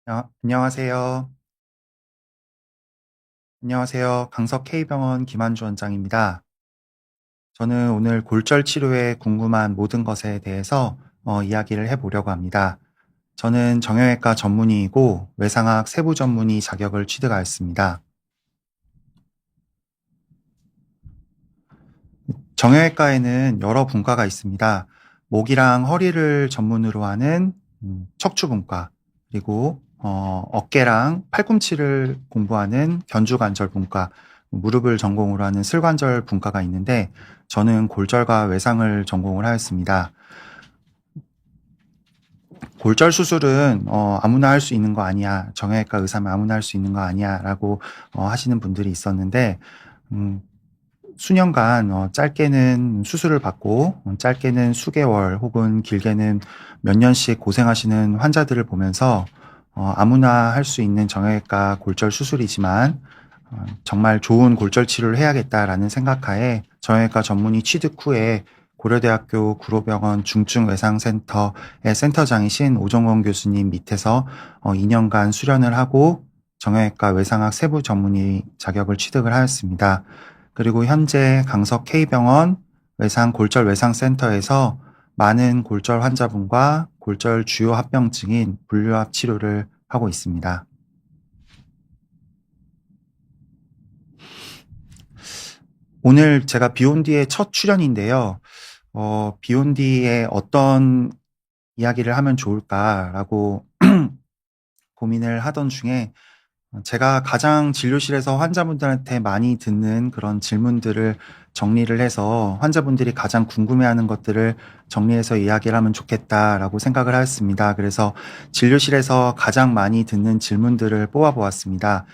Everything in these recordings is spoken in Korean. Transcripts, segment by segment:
안녕하세요. 안녕하세요. 강석 K병원 김한주 원장입니다. 저는 오늘 골절 치료에 궁금한 모든 것에 대해서 이야기를 해보려고 합니다. 저는 정형외과 전문의이고 외상학 세부 전문의 자격을 취득하였습니다. 정형외과에는 여러 분과가 있습니다. 목이랑 허리를 전문으로 하는 척추분과, 그리고 어깨랑 팔꿈치를 공부하는 견주관절분과, 무릎을 전공으로 하는 슬관절 분과가 있는데 저는 골절과 외상을 전공을 하였습니다. 골절 수술은 아무나 할 수 있는 거 아니야, 정형외과 의사면 아무나 할 수 있는 거 아니야 라고 하시는 분들이 있었는데, 수년간 짧게는 수술을 받고 짧게는 수개월 혹은 길게는 몇 년씩 고생하시는 환자들을 보면서 아무나 할 수 있는 정형외과 골절 수술이지만 정말 좋은 골절 치료를 해야겠다라는 생각하에 정형외과 전문의 취득 후에 고려대학교 구로병원 중증외상센터의 센터장이신 오정원 교수님 밑에서 2년간 수련을 하고 정형외과 외상학 세부 전문의 자격을 취득을 하였습니다. 그리고 현재 강석 K병원 외상 골절 외상센터에서 많은 골절 환자분과 골절 주요 합병증인 분류합 치료를 하고 있습니다. 오늘 제가 비욘디의 첫 출연인데요. 비욘디에 어떤 이야기를 하면 좋을까라고 고민을 하던 중에 제가 가장 진료실에서 환자분들한테 많이 듣는 그런 질문들을 정리를 해서 환자분들이 가장 궁금해하는 것들을 정리해서 이야기를 하면 좋겠다라고 생각을 하였습니다. 그래서 진료실에서 가장 많이 듣는 질문들을 뽑아보았습니다.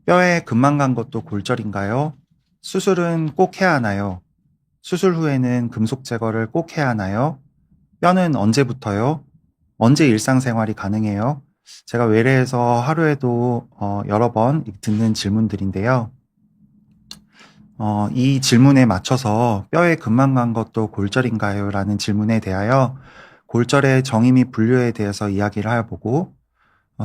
뼈에 금만 간 것도 골절인가요? 수술은 꼭 해야 하나요? 수술 후에는 금속 제거를 꼭 해야 하나요? 뼈는 언제부터요? 언제 일상생활이 가능해요? 제가 외래에서 하루에도 여러 번 듣는 질문들인데요. 이 질문에 맞춰서 뼈에 금만 간 것도 골절인가요? 라는 질문에 대하여 골절의 정의 및 분류에 대해서 이야기를 해보고,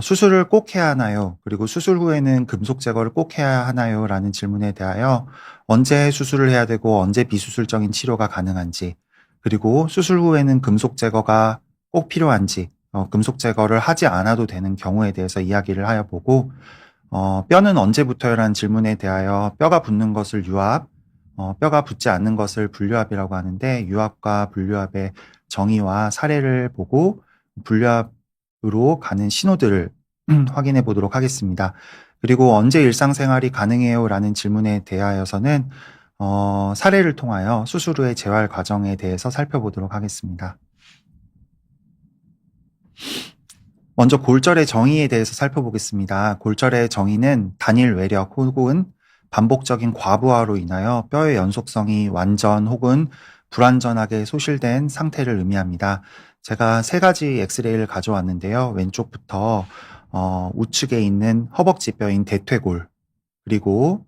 수술을 꼭 해야 하나요? 그리고 수술 후에는 금속 제거를 꼭 해야 하나요? 라는 질문에 대하여 언제 수술을 해야 되고 언제 비수술적인 치료가 가능한지, 그리고 수술 후에는 금속 제거가 꼭 필요한지, 금속 제거를 하지 않아도 되는 경우에 대해서 이야기를 하여 보고, 뼈는 언제부터요? 라는 질문에 대하여 뼈가 붙는 것을 유압, 뼈가 붙지 않는 것을 분류압이라고 하는데, 유압과 분류압의 정의와 사례를 보고 분류압으로 가는 신호들을 확인해 보도록 하겠습니다. 그리고 언제 일상생활이 가능해요? 라는 질문에 대하여서는 사례를 통하여 수술 후의 재활 과정에 대해서 살펴보도록 하겠습니다. 먼저 골절의 정의에 대해서 살펴보겠습니다. 골절의 정의는 단일 외력 혹은 반복적인 과부하로 인하여 뼈의 연속성이 완전 혹은 불완전하게 소실된 상태를 의미합니다. 제가 세 가지 엑스레이를 가져왔는데요. 왼쪽부터 우측에 있는 허벅지 뼈인 대퇴골, 그리고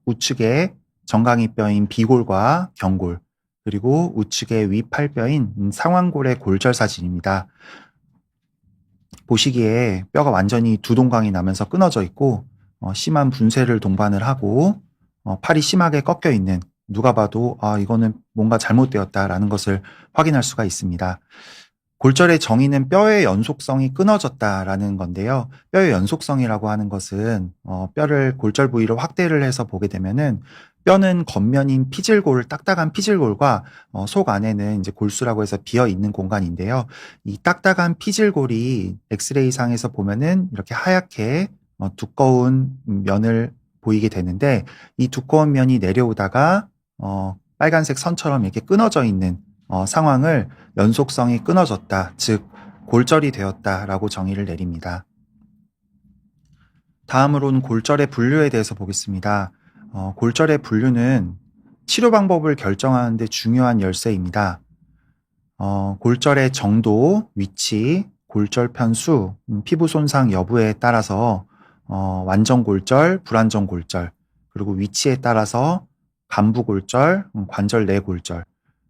우측에 정강이 뼈인 비골과 경골, 그리고 우측의 위팔뼈인 상완골의 골절 사진입니다. 보시기에 뼈가 완전히 두 동강이 나면서 끊어져 있고 심한 분쇄를 동반을 하고 팔이 심하게 꺾여 있는, 누가 봐도 이거는 뭔가 잘못되었다라는 것을 확인할 수가 있습니다. 골절의 정의는 뼈의 연속성이 끊어졌다라는 건데요. 뼈의 연속성이라고 하는 것은 뼈를 골절 부위로 확대를 해서 보게 되면은 뼈는 겉면인 피질골, 딱딱한 피질골과 속 안에는 이제 골수라고 해서 비어 있는 공간인데요. 이 딱딱한 피질골이 엑스레이 상에서 보면은 이렇게 하얗게 두꺼운 면을 보이게 되는데, 이 두꺼운 면이 내려오다가 빨간색 선처럼 이렇게 끊어져 있는 상황을 연속성이 끊어졌다, 즉 골절이 되었다라고 정의를 내립니다. 다음으로는 골절의 분류에 대해서 보겠습니다. 골절의 분류는 치료 방법을 결정하는 데 중요한 열쇠입니다. 골절의 정도, 위치, 골절편 수, 피부 손상 여부에 따라서 완전 골절, 불완전 골절, 그리고 위치에 따라서 간부 골절, 관절 내 골절,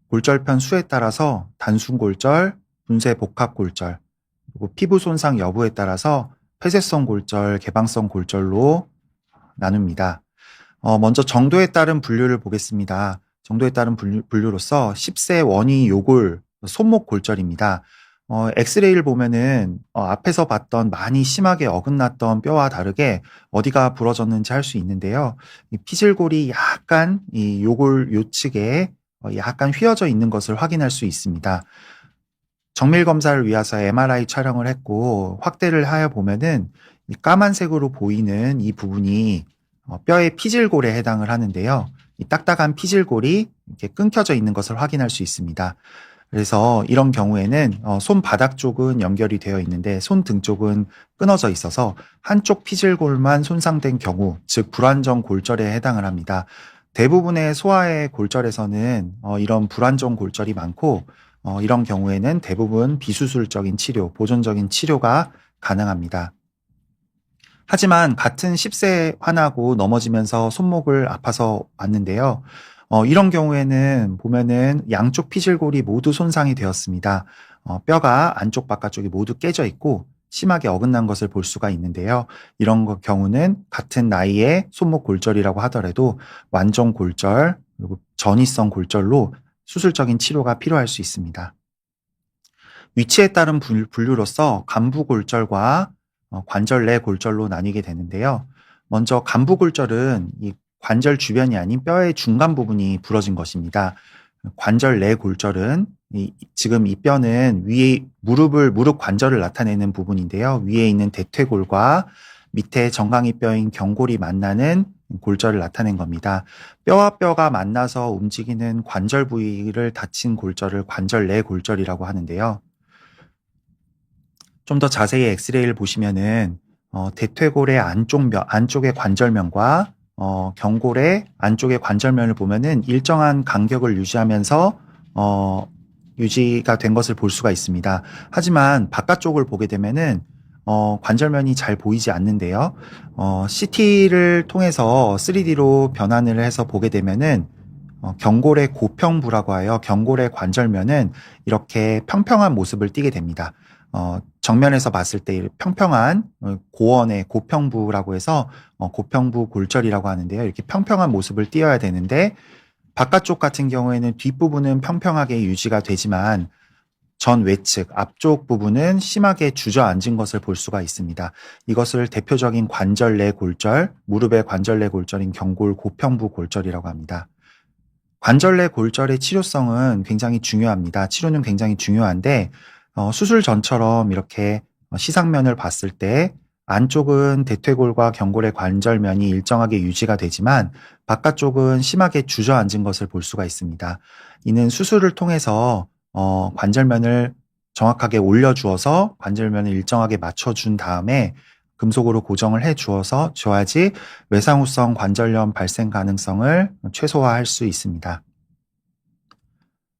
골절편 수에 따라서 단순 골절, 분쇄 복합 골절, 그리고 피부 손상 여부에 따라서 폐쇄성 골절, 개방성 골절로 나눕니다. 먼저 정도에 따른 분류를 보겠습니다. 정도에 따른 분류로서 10세 원위 요골 손목 골절입니다. 엑스레이를 보면은 앞에서 봤던 많이 심하게 어긋났던 뼈와 다르게 어디가 부러졌는지 할 수 있는데요. 이 피질골이 약간 이 요골 요측에 약간 휘어져 있는 것을 확인할 수 있습니다. 정밀 검사를 위해서 MRI 촬영을 했고 확대를 하여 보면은 이 까만색으로 보이는 이 부분이 뼈의 피질골에 해당을 하는데요. 이 딱딱한 피질골이 이렇게 끊겨져 있는 것을 확인할 수 있습니다. 그래서 이런 경우에는 손바닥 쪽은 연결이 되어 있는데 손등 쪽은 끊어져 있어서 한쪽 피질골만 손상된 경우, 즉 불안정 골절에 해당을 합니다. 대부분의 소아의 골절에서는 이런 불안정 골절이 많고 이런 경우에는 대부분 비수술적인 치료, 보존적인 치료가 가능합니다. 하지만 같은 10세 화나고 넘어지면서 손목을 아파서 왔는데요. 이런 경우에는 보면은 양쪽 피질골이 모두 손상이 되었습니다. 뼈가 안쪽 바깥쪽이 모두 깨져 있고 심하게 어긋난 것을 볼 수가 있는데요. 이런 경우는 같은 나이에 손목 골절이라고 하더라도 완전 골절 그리고 전이성 골절로 수술적인 치료가 필요할 수 있습니다. 위치에 따른 분류로서 간부 골절과 관절 내 골절로 나뉘게 되는데요. 먼저 간부 골절은 이 관절 주변이 아닌 뼈의 중간 부분이 부러진 것입니다. 관절 내 골절은 지금 이 뼈는 위에 무릎 관절을 나타내는 부분인데요. 위에 있는 대퇴골과 밑에 정강이 뼈인 경골이 만나는 골절을 나타낸 겁니다. 뼈와 뼈가 만나서 움직이는 관절 부위를 다친 골절을 관절 내 골절이라고 하는데요. 좀 더 자세히 엑스레이를 보시면은 대퇴골의 안쪽의 관절면과 경골의 안쪽의 관절면을 보면은 일정한 간격을 유지하면서 유지가 된 것을 볼 수가 있습니다. 하지만 바깥쪽을 보게 되면은 관절면이 잘 보이지 않는데요. CT를 통해서 3D로 변환을 해서 보게 되면은 경골의 고평부라고 하여 경골의 관절면은 이렇게 평평한 모습을 띠게 됩니다. 정면에서 봤을 때 평평한 고원의 고평부라고 해서 고평부 골절이라고 하는데요. 이렇게 평평한 모습을 띄어야 되는데 바깥쪽 같은 경우에는 뒷부분은 평평하게 유지가 되지만 전 외측 앞쪽 부분은 심하게 주저앉은 것을 볼 수가 있습니다. 이것을 대표적인 관절 내 골절, 무릎의 관절 내 골절인 경골 고평부 골절이라고 합니다. 관절 내 골절의 치료성은 굉장히 중요합니다. 치료는 굉장히 중요한데 수술 전처럼 이렇게 시상면을 봤을 때 안쪽은 대퇴골과 경골의 관절면이 일정하게 유지가 되지만 바깥쪽은 심하게 주저앉은 것을 볼 수가 있습니다. 이는 수술을 통해서 관절면을 정확하게 올려주어서 관절면을 일정하게 맞춰준 다음에 금속으로 고정을 줘야지 외상후성 관절염 발생 가능성을 최소화할 수 있습니다.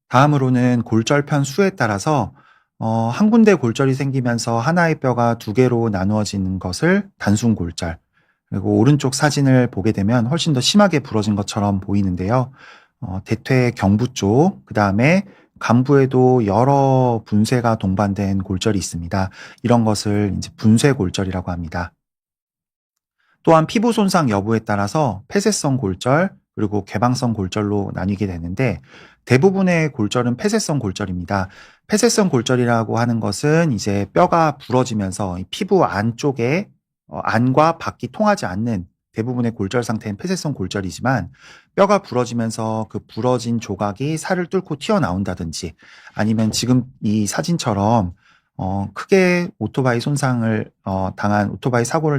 다음으로는 골절편 수에 따라서 한 군데 골절이 생기면서 하나의 뼈가 두 개로 나누어지는 것을 단순 골절, 그리고 오른쪽 사진을 보게 되면 훨씬 더 심하게 부러진 것처럼 보이는데요. 대퇴 경부 쪽, 그 다음에 간부에도 여러 분쇄가 동반된 골절이 있습니다. 이런 것을 이제 분쇄 골절이라고 합니다. 또한 피부 손상 여부에 따라서 폐쇄성 골절, 그리고 개방성 골절로 나뉘게 되는데 대부분의 골절은 폐쇄성 골절입니다. 폐쇄성 골절이라고 하는 것은 이제 뼈가 부러지면서 피부 안쪽에 안과 밖이 통하지 않는 대부분의 골절 상태는 폐쇄성 골절이지만 뼈가 부러지면서 그 부러진 조각이 살을 뚫고 튀어나온다든지 아니면 지금 이 사진처럼 크게 오토바이 사고를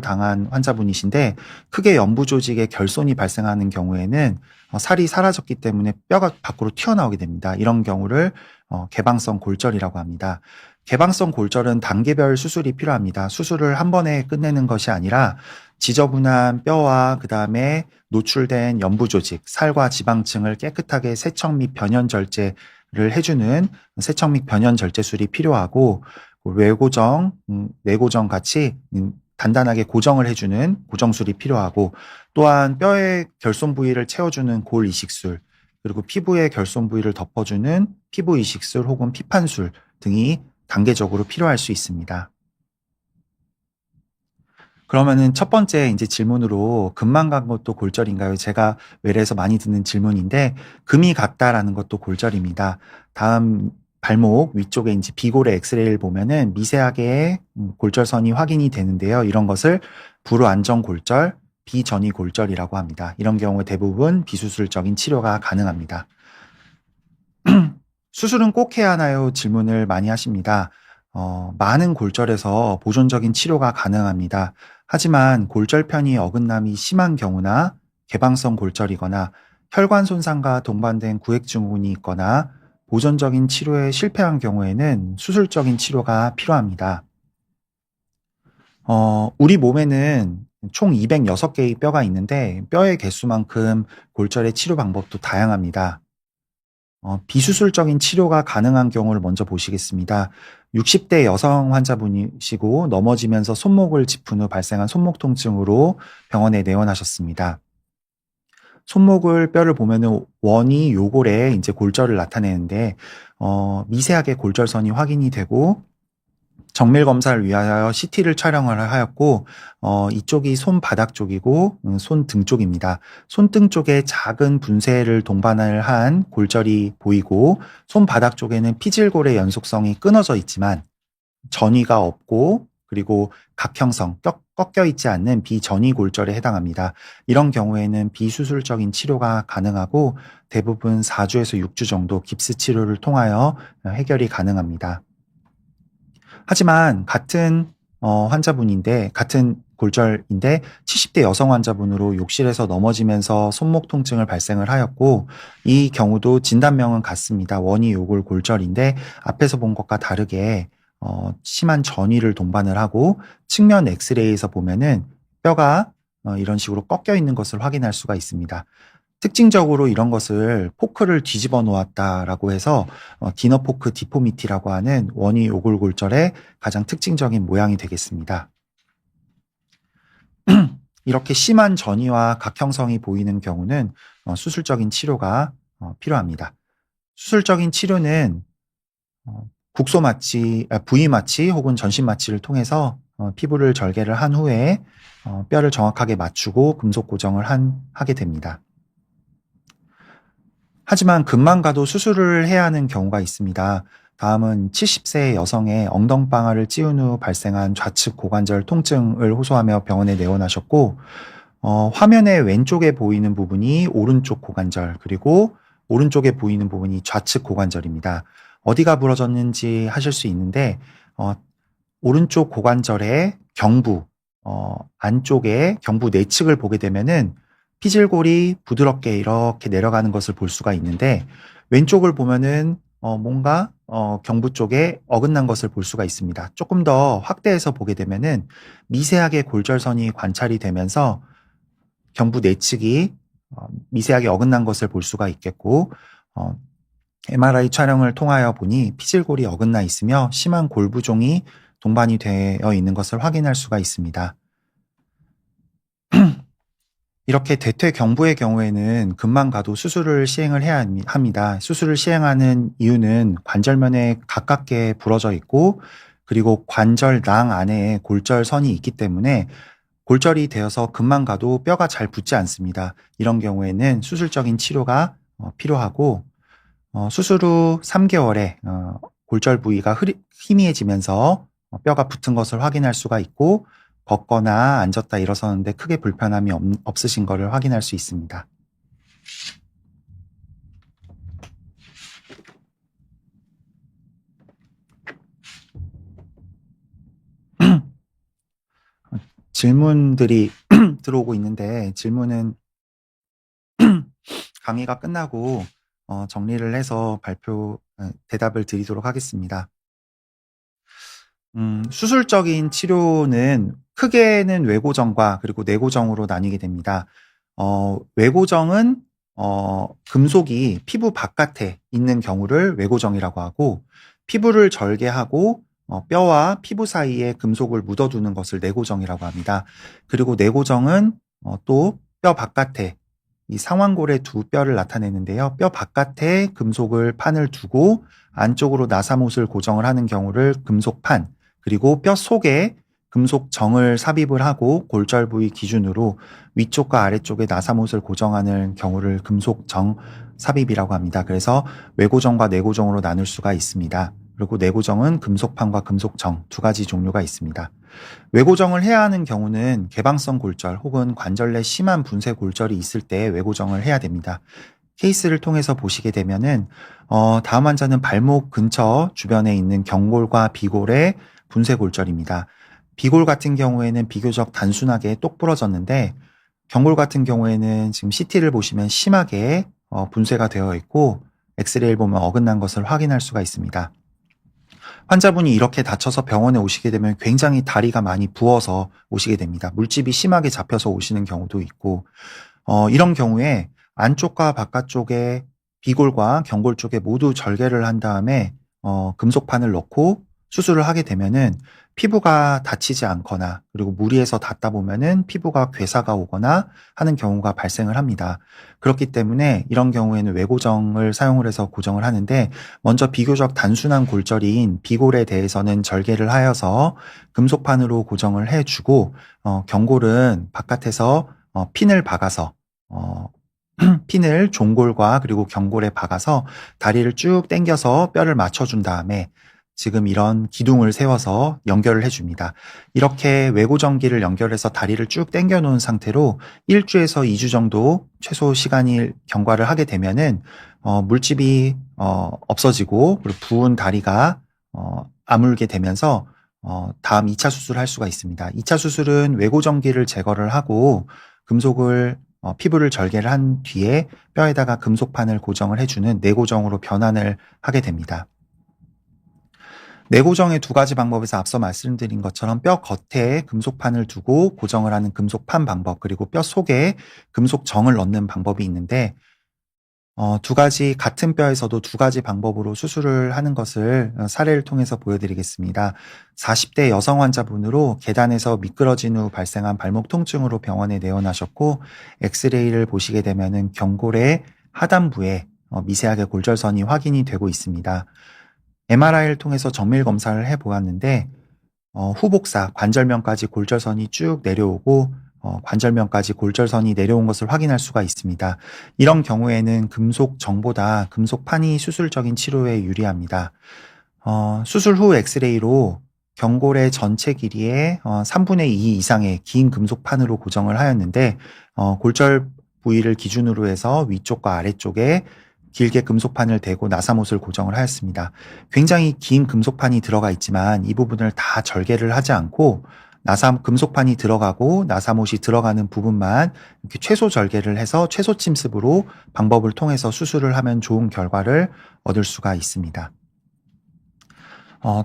당한 환자분이신데 크게 연부 조직에 결손이 발생하는 경우에는 살이 사라졌기 때문에 뼈가 밖으로 튀어나오게 됩니다. 이런 경우를 개방성 골절이라고 합니다. 개방성 골절은 단계별 수술이 필요합니다. 수술을 한 번에 끝내는 것이 아니라 지저분한 뼈와 그 다음에 노출된 연부 조직, 살과 지방층을 깨끗하게 세척 및 변연 절제를 해주는 세척 및 변연 절제술이 필요하고 외고정, 내고정 같이 단단하게 고정을 해주는 고정술이 필요하고 또한 뼈의 결손 부위를 채워주는 골 이식술 그리고 피부의 결손 부위를 덮어주는 피부 이식술 혹은 피판술 등이 단계적으로 필요할 수 있습니다. 그러면은 첫 번째 이제 질문으로 금만 간 것도 골절인가요? 제가 외래에서 많이 듣는 질문인데 금이 갔다라는 것도 골절입니다. 다음 발목 위쪽에 이제 비골의 엑스레이를 보면은 미세하게 골절선이 확인이 되는데요. 이런 것을 불안정 골절, 비전이 골절이라고 합니다. 이런 경우에 대부분 비수술적인 치료가 가능합니다. 수술은 꼭 해야 하나요? 질문을 많이 하십니다. 많은 골절에서 보존적인 치료가 가능합니다. 하지만 골절편이 어긋남이 심한 경우나 개방성 골절이거나 혈관 손상과 동반된 구획증후군이 있거나 보존적인 치료에 실패한 경우에는 수술적인 치료가 필요합니다. 우리 몸에는 총 206개의 뼈가 있는데 뼈의 개수만큼 골절의 치료 방법도 다양합니다. 비수술적인 치료가 가능한 경우를 먼저 보시겠습니다. 60대 여성 환자분이시고 넘어지면서 손목을 짚은 후 발생한 손목 통증으로 병원에 내원하셨습니다. 손목을 뼈를 보면은 원이 요골에 이제 골절을 나타내는데 미세하게 골절선이 확인이 되고 정밀 검사를 위하여 CT를 촬영을 하였고 이쪽이 손바닥 쪽이고 손등 쪽입니다. 손등 쪽에 작은 분쇄를 동반을 한 골절이 보이고 손바닥 쪽에는 피질골의 연속성이 끊어져 있지만 전이가 없고 그리고 각형성, 꺾여 있지 않는 비전이 골절에 해당합니다. 이런 경우에는 비수술적인 치료가 가능하고 대부분 4주에서 6주 정도 깁스 치료를 통하여 해결이 가능합니다. 하지만 같은 환자분인데 같은 골절인데 70대 여성 환자분으로 욕실에서 넘어지면서 손목 통증을 발생을 하였고 이 경우도 진단명은 같습니다. 원이 요골 골절인데 앞에서 본 것과 다르게 심한 전이를 동반을 하고 측면 엑스레이에서 보면은 뼈가 이런 식으로 꺾여 있는 것을 확인할 수가 있습니다. 특징적으로 이런 것을 포크를 뒤집어 놓았다라고 해서 디너 포크 디포미티라고 하는 원위 요골골절의 가장 특징적인 모양이 되겠습니다. 이렇게 심한 전이와 각형성이 보이는 경우는 수술적인 치료가 필요합니다. 수술적인 치료는 국소 마취, 부위 마취 혹은 전신 마취를 통해서 피부를 절개를 한 후에 뼈를 정확하게 맞추고 금속 고정을 하게 됩니다. 하지만 금만 가도 수술을 해야 하는 경우가 있습니다. 다음은 70세 여성의 엉덩방아를 찌운 후 발생한 좌측 고관절 통증을 호소하며 병원에 내원하셨고 화면의 왼쪽에 보이는 부분이 오른쪽 고관절 그리고 오른쪽에 보이는 부분이 좌측 고관절입니다. 어디가 부러졌는지 하실 수 있는데 오른쪽 고관절의 경부 안쪽에 경부 내측을 보게 되면은 피질골이 부드럽게 이렇게 내려가는 것을 볼 수가 있는데 왼쪽을 보면은 뭔가 경부 쪽에 어긋난 것을 볼 수가 있습니다. 조금 더 확대해서 보게 되면은 미세하게 골절선이 관찰이 되면서 경부 내측이 미세하게 어긋난 것을 볼 수가 있겠고 MRI 촬영을 통하여 보니 피질골이 어긋나 있으며 심한 골부종이 동반이 되어 있는 것을 확인할 수가 있습니다. 이렇게 대퇴경부의 경우에는 금만 가도 수술을 시행을 해야 합니다. 수술을 시행하는 이유는 관절면에 가깝게 부러져 있고 그리고 관절낭 안에 골절선이 있기 때문에 골절이 되어서 금만 가도 뼈가 잘 붙지 않습니다. 이런 경우에는 수술적인 치료가 필요하고 수술 후 3개월에 골절 부위가 희미해지면서 뼈가 붙은 것을 확인할 수가 있고 걷거나 앉았다 일어서는데 크게 불편함이 없으신 것을 확인할 수 있습니다. 질문들이 들어오고 있는데 질문은 강의가 끝나고 정리를 해서 대답을 드리도록 하겠습니다. 수술적인 치료는 크게는 외고정과 그리고 내고정으로 나뉘게 됩니다. 외고정은 금속이 피부 바깥에 있는 경우를 외고정이라고 하고 피부를 절개하고 뼈와 피부 사이에 금속을 묻어두는 것을 내고정이라고 합니다. 그리고 내고정은 또 뼈 바깥에 이 상완골의 두 뼈를 나타내는데요. 뼈 바깥에 금속을 판을 두고 안쪽으로 나사못을 고정을 하는 경우를 금속판, 그리고 뼈 속에 금속정을 삽입을 하고 골절 부위 기준으로 위쪽과 아래쪽에 나사못을 고정하는 경우를 금속정 삽입이라고 합니다. 그래서 외고정과 내고정으로 나눌 수가 있습니다. 그리고 내고정은 금속판과 금속정 두 가지 종류가 있습니다. 외고정을 해야 하는 경우는 개방성 골절 혹은 관절 내 심한 분쇄 골절이 있을 때 외고정을 해야 됩니다. 케이스를 통해서 보시게 되면은 다음 환자는 발목 근처 주변에 있는 경골과 비골의 분쇄 골절입니다. 비골 같은 경우에는 비교적 단순하게 똑 부러졌는데 경골 같은 경우에는 지금 CT를 보시면 심하게 분쇄가 되어 있고 엑스레이를 보면 어긋난 것을 확인할 수가 있습니다. 환자분이 이렇게 다쳐서 병원에 오시게 되면 굉장히 다리가 많이 부어서 오시게 됩니다. 물집이 심하게 잡혀서 오시는 경우도 있고 이런 경우에 안쪽과 바깥쪽에 비골과 경골 쪽에 모두 절개를 한 다음에 금속판을 넣고 수술을 하게 되면은 피부가 다치지 않거나 그리고 무리해서 닿다 보면은 피부가 괴사가 오거나 하는 경우가 발생을 합니다. 그렇기 때문에 이런 경우에는 외고정을 사용을 해서 고정을 하는데 먼저 비교적 단순한 골절인 비골에 대해서는 절개를 하여서 금속판으로 고정을 해주고 경골은 바깥에서 핀을 박아서 핀을 종골과 그리고 경골에 박아서 다리를 쭉 당겨서 뼈를 맞춰준 다음에 지금 이런 기둥을 세워서 연결을 해줍니다. 이렇게 외고정기를 연결해서 다리를 쭉 당겨 놓은 상태로 1주에서 2주 정도 최소 시간이 경과를 하게 되면은 물집이 없어지고 그리고 부은 다리가 아물게 되면서 다음 2차 수술을 할 수가 있습니다. 2차 수술은 외고정기를 제거를 하고 금속을 피부를 절개를 한 뒤에 뼈에다가 금속판을 고정을 해주는 내고정으로 변환을 하게 됩니다. 내고정의 두 가지 방법에서 앞서 말씀드린 것처럼 뼈 겉에 금속판을 두고 고정을 하는 금속판 방법, 그리고 뼈 속에 금속정을 넣는 방법이 있는데 두 가지 같은 뼈에서도 두 가지 방법으로 수술을 하는 것을 사례를 통해서 보여드리겠습니다. 40대 여성 환자분으로 계단에서 미끄러진 후 발생한 발목 통증으로 병원에 내원하셨고 엑스레이를 보시게 되면은 경골의 하단부에 미세하게 골절선이 확인이 되고 있습니다. MRI를 통해서 정밀 검사를 해보았는데 후복사 관절면까지 골절선이 쭉 내려오고 관절면까지 골절선이 내려온 것을 확인할 수가 있습니다. 이런 경우에는 금속정보다 금속판이 수술적인 치료에 유리합니다. 수술 후 엑스레이로 경골의 전체 길이의 3분의 2 이상의 긴 금속판으로 고정을 하였는데 골절 부위를 기준으로 해서 위쪽과 아래쪽에 길게 금속판을 대고 나사못을 고정을 하였습니다. 굉장히 긴 금속판이 들어가 있지만 이 부분을 다 절개를 하지 않고 금속판이 들어가고 나사못이 들어가는 부분만 이렇게 최소 절개를 해서 최소 침습으로 방법을 통해서 수술을 하면 좋은 결과를 얻을 수가 있습니다.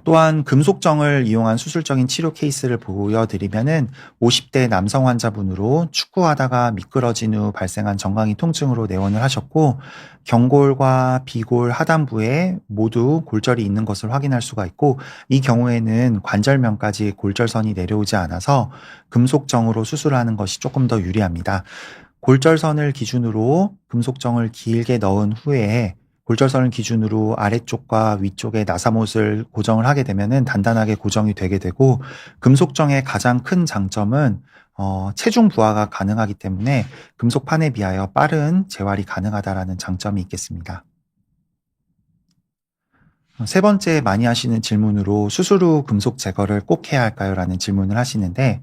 또한 금속정을 이용한 수술적인 치료 케이스를 보여드리면은 50대 남성 환자분으로 축구하다가 미끄러진 후 발생한 정강이 통증으로 내원을 하셨고 경골과 비골 하단부에 모두 골절이 있는 것을 확인할 수가 있고 이 경우에는 관절면까지 골절선이 내려오지 않아서 금속정으로 수술하는 것이 조금 더 유리합니다. 골절선을 기준으로 금속정을 길게 넣은 후에 골절선을 기준으로 아래쪽과 위쪽에 나사못을 고정을 하게 되면은 단단하게 고정이 되게 되고 금속정의 가장 큰 장점은 체중 부하가 가능하기 때문에 금속판에 비하여 빠른 재활이 가능하다라는 장점이 있겠습니다. 세 번째 많이 하시는 질문으로 수술 후 금속 제거를 꼭 해야 할까요? 라는 질문을 하시는데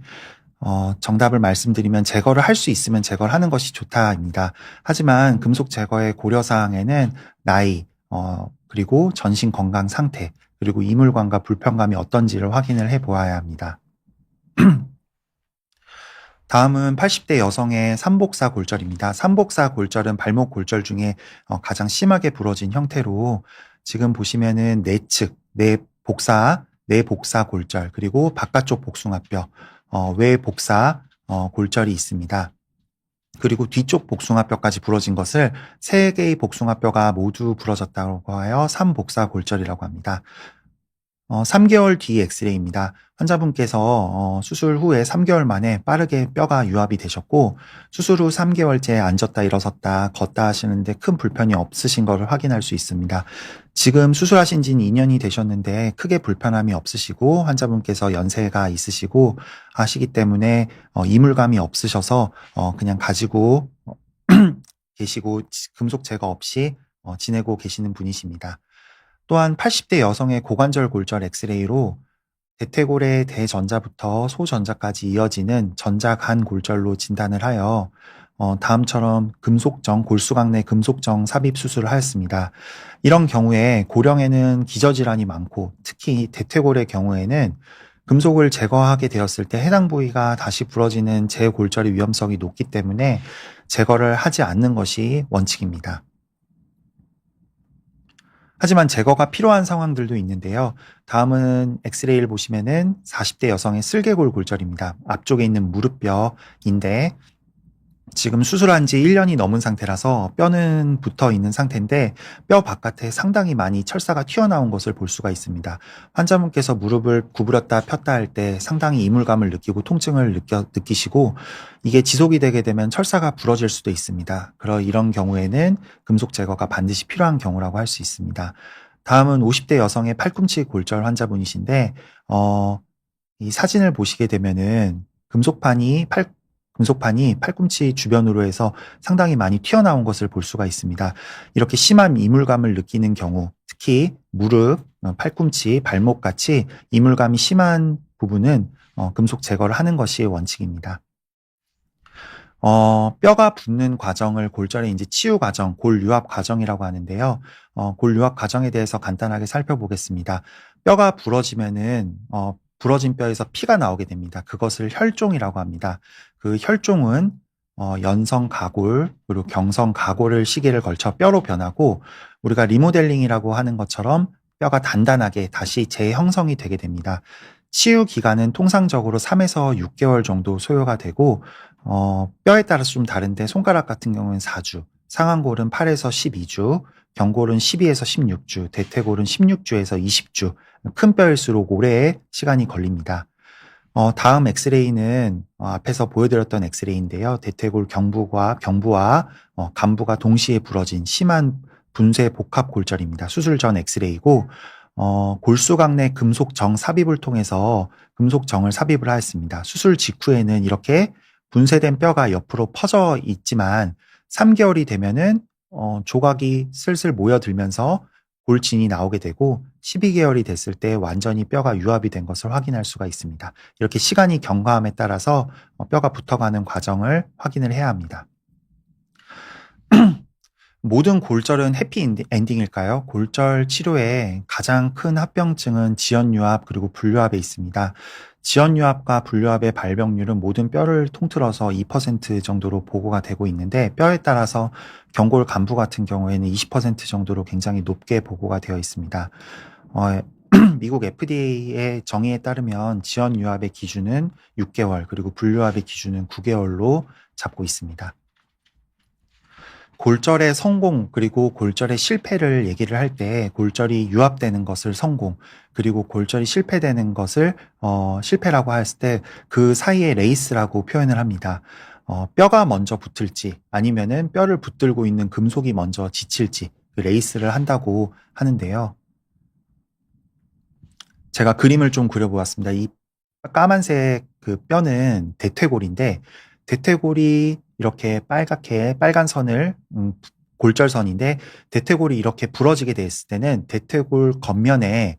정답을 말씀드리면 제거를 할 수 있으면 제거를 하는 것이 좋다입니다. 하지만 금속 제거의 고려사항에는 나이, 그리고 전신 건강 상태, 그리고 이물감과 불편감이 어떤지를 확인을 해보아야 합니다. 다음은 80대 여성의 삼복사 골절입니다. 삼복사 골절은 발목 골절 중에 가장 심하게 부러진 형태로 지금 보시면은 내측, 내복사 골절, 그리고 바깥쪽 복숭아뼈, 외복사 골절이 있습니다. 그리고 뒤쪽 복숭아뼈까지 부러진 것을 3개의 복숭아뼈가 모두 부러졌다고 하여 삼복사 골절이라고 합니다. 3개월 뒤 엑스레이입니다. 환자분께서 수술 후에 3개월 만에 빠르게 뼈가 유합이 되셨고 수술 후 3개월째 앉았다 일어섰다 걷다 하시는데 큰 불편이 없으신 것을 확인할 수 있습니다. 지금 수술하신 지는 2년이 되셨는데 크게 불편함이 없으시고 환자분께서 연세가 있으시고 하시기 때문에 이물감이 없으셔서 그냥 가지고 계시고 금속 제거 없이 지내고 계시는 분이십니다. 또한 80대 여성의 고관절 골절 엑스레이로 대퇴골의 대전자부터 소전자까지 이어지는 전자간 골절로 진단을 하여 다음처럼 금속정, 골수강 내 금속정 삽입 수술을 하였습니다. 이런 경우에 고령에는 기저질환이 많고 특히 대퇴골의 경우에는 금속을 제거하게 되었을 때 해당 부위가 다시 부러지는 재골절의 위험성이 높기 때문에 제거를 하지 않는 것이 원칙입니다. 하지만 제거가 필요한 상황들도 있는데요. 다음은 엑스레이를 보시면은 40대 여성의 슬개골 골절입니다. 앞쪽에 있는 무릎뼈인데 지금 수술한 지 1년이 넘은 상태라서 뼈는 붙어 있는 상태인데 뼈 바깥에 상당히 많이 철사가 튀어나온 것을 볼 수가 있습니다. 환자분께서 무릎을 구부렸다 폈다 할 때 상당히 이물감을 느끼고 통증을 느끼시고 이게 지속이 되게 되면 철사가 부러질 수도 있습니다. 이런 경우에는 금속 제거가 반드시 필요한 경우라고 할 수 있습니다. 다음은 50대 여성의 팔꿈치 골절 환자분이신데 이 사진을 보시게 되면은 금속판이 팔꿈치 주변으로 해서 상당히 많이 튀어나온 것을 볼 수가 있습니다. 이렇게 심한 이물감을 느끼는 경우, 특히 무릎, 팔꿈치, 발목 같이 이물감이 심한 부분은 금속 제거를 하는 것이 원칙입니다. 뼈가 붙는 과정을 골절의 이제 치유 과정, 골유합 과정이라고 하는데요. 골유합 과정에 대해서 간단하게 살펴보겠습니다. 뼈가 부러지면은 부러진 뼈에서 피가 나오게 됩니다. 그것을 혈종이라고 합니다. 그 혈종은 연성가골 그리고 경성가골을 시기를 걸쳐 뼈로 변하고 우리가 리모델링이라고 하는 것처럼 뼈가 단단하게 다시 재형성이 되게 됩니다. 치유 기간은 통상적으로 3에서 6개월 정도 소요가 되고 뼈에 따라서 좀 다른데 손가락 같은 경우는 4주, 상완골은 8에서 12주, 경골은 12에서 16주, 대퇴골은 16주에서 20주, 큰 뼈일수록 오래 시간이 걸립니다. 다음 엑스레이는 앞에서 보여드렸던 엑스레이인데요. 대퇴골 경부와 간부가 동시에 부러진 심한 분쇄 복합 골절입니다. 수술 전 엑스레이고 골수강 내 금속정 삽입을 통해서 금속정을 삽입을 하였습니다. 수술 직후에는 이렇게 분쇄된 뼈가 옆으로 퍼져 있지만 3개월이 되면은 조각이 슬슬 모여들면서 골진이 나오게 되고 12개월이 됐을 때 완전히 뼈가 유합이 된 것을 확인할 수가 있습니다. 이렇게 시간이 경과함에 따라서 뼈가 붙어가는 과정을 확인을 해야 합니다. 모든 골절은 해피 엔딩일까요? 골절 치료의 가장 큰 합병증은 지연유합 그리고 불유합에 있습니다. 지연유합과 불유합의 발병률은 모든 뼈를 통틀어서 2% 정도로 보고가 되고 있는데 뼈에 따라서 경골 간부 같은 경우에는 20% 정도로 굉장히 높게 보고가 되어 있습니다. 미국 FDA의 정의에 따르면 지연유합의 기준은 6개월 그리고 불유합의 기준은 9개월로 잡고 있습니다. 골절의 성공 그리고 골절의 실패를 얘기를 할 때 골절이 유합되는 것을 성공 그리고 골절이 실패되는 것을 실패라고 했을 때 그 사이에 레이스라고 표현을 합니다. 뼈가 먼저 붙을지 아니면은 뼈를 붙들고 있는 금속이 먼저 지칠지 그 레이스를 한다고 하는데요. 제가 그림을 좀 그려보았습니다. 이 까만색 그 뼈는 대퇴골인데 대퇴골이 이렇게 빨갛게 빨간 선을 골절선인데 대퇴골이 이렇게 부러지게 됐을 때는 대퇴골 겉면에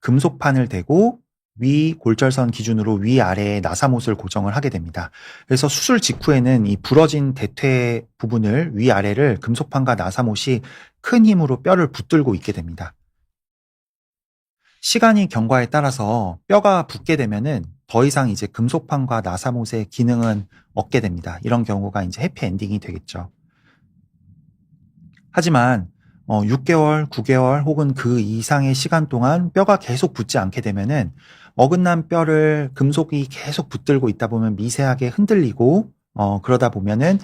금속판을 대고 위 골절선 기준으로 위아래에 나사못을 고정을 하게 됩니다. 그래서 수술 직후에는 이 부러진 대퇴 부분을 위아래를 금속판과 나사못이 큰 힘으로 뼈를 붙들고 있게 됩니다. 시간이 경과에 따라서 뼈가 붙게 되면은 더 이상 이제 금속판과 나사못의 기능은 얻게 됩니다. 이런 경우가 이제 해피엔딩이 되겠죠. 하지만 6개월, 9개월 혹은 그 이상의 시간 동안 뼈가 계속 붙지 않게 되면은 어긋난 뼈를 금속이 계속 붙들고 있다 보면 미세하게 흔들리고 그러다 보면은